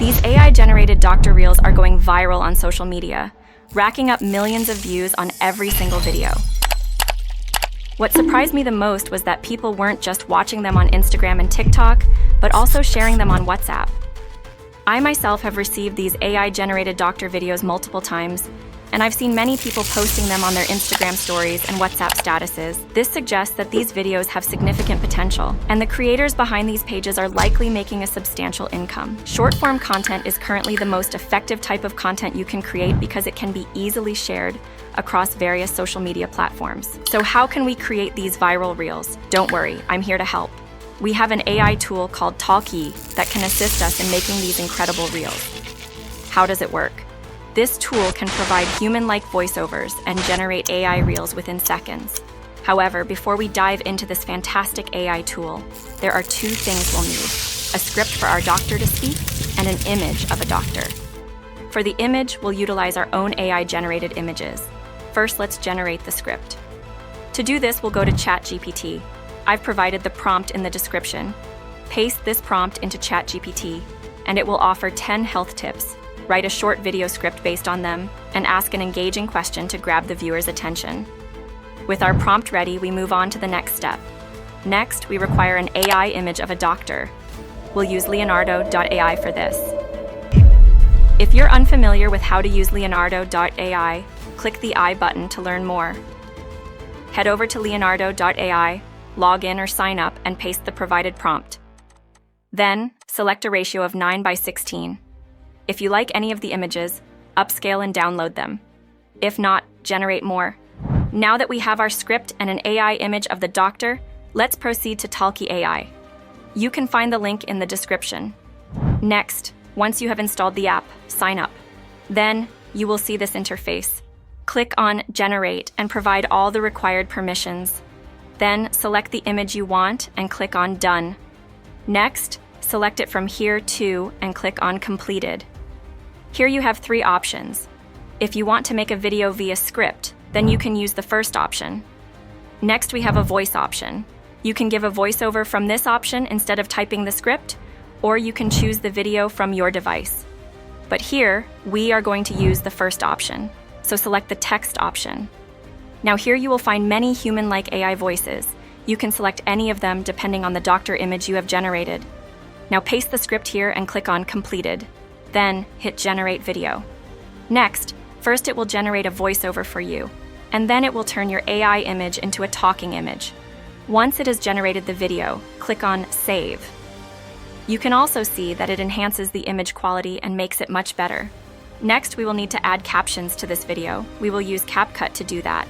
These AI-generated doctor reels are going viral on social media, racking up millions of views on every single video. What surprised me the most was that people weren't just watching them on Instagram and TikTok, but also sharing them on WhatsApp. I myself have received these AI-generated doctor videos multiple times, and I've seen many people posting them on their Instagram stories and WhatsApp statuses. This suggests that these videos have significant potential, and the creators behind these pages are likely making a substantial income. Short-form content is currently the most effective type of content you can create because it can be easily shared across various social media platforms. So how can we create these viral reels? Don't worry, I'm here to help. We have an AI tool called Talkii that can assist us in making these incredible reels. How does it work? This tool can provide human-like voiceovers and generate AI reels within seconds. However, before we dive into this fantastic AI tool, there are two things we'll need: a script for our doctor to speak and an image of a doctor. For the image, we'll utilize our own AI-generated images. First, let's generate the script. To do this, we'll go to ChatGPT. I've provided the prompt in the description. Paste this prompt into ChatGPT, and it will offer 10 health tips. Write a short video script based on them, and ask an engaging question to grab the viewer's attention. With our prompt ready, we move on to the next step. Next, we require an AI image of a doctor. We'll use Leonardo.ai for this. If you're unfamiliar with how to use Leonardo.ai, click the I button to learn more. Head over to Leonardo.ai, log in or sign up, and paste the provided prompt. Then, select a ratio of 9:16. If you like any of the images, upscale and download them. If not, generate more. Now that we have our script and an AI image of the doctor, let's proceed to Talkii AI. You can find the link in the description. Next, once you have installed the app, sign up. Then, you will see this interface. Click on Generate and provide all the required permissions. Then, select the image you want and click on Done. Next, select it from Here to and click on Completed. Here you have 3 options. If you want to make a video via script, then you can use the first option. Next, we have a voice option. You can give a voiceover from this option instead of typing the script, or you can choose the video from your device. But here, we are going to use the first option, so select the text option. Now here you will find many human-like AI voices. You can select any of them depending on the doctor image you have generated. Now paste the script here and click on Completed. Then hit Generate Video. Next, first it will generate a voiceover for you, and then it will turn your AI image into a talking image. Once it has generated the video, click on Save. You can also see that it enhances the image quality and makes it much better. Next, we will need to add captions to this video. We will use CapCut to do that.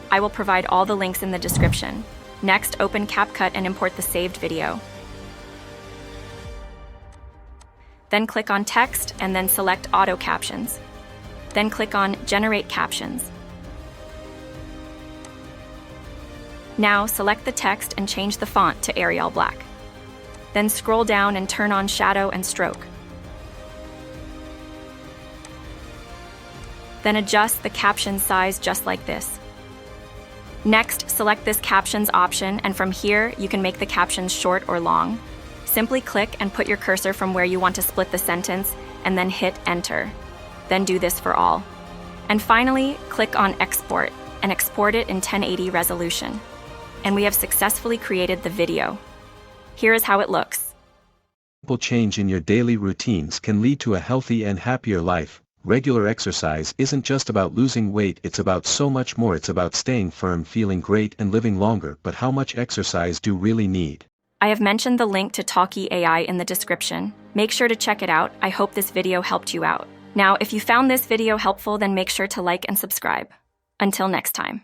I will provide all the links in the description. Next, open CapCut and import the saved video. Then click on Text and then select Auto Captions. Then click on Generate Captions. Now select the text and change the font to Arial Black. Then scroll down and turn on Shadow and Stroke. Then adjust the caption size just like this. Next, select this Captions option, and from here you can make the captions short or long. Simply click and put your cursor from where you want to split the sentence, and then hit Enter. Then do this for all. And finally, click on Export, and export it in 1080 resolution. And we have successfully created the video. Here is how it looks. Simple change in your daily routines can lead to a healthy and happier life. Regular exercise isn't just about losing weight, it's about so much more. It's about staying firm, feeling great, and living longer. But how much exercise do you really need? I have mentioned the link to Talkii AI in the description. Make sure to check it out. I hope this video helped you out. Now, if you found this video helpful, then make sure to like and subscribe. Until next time.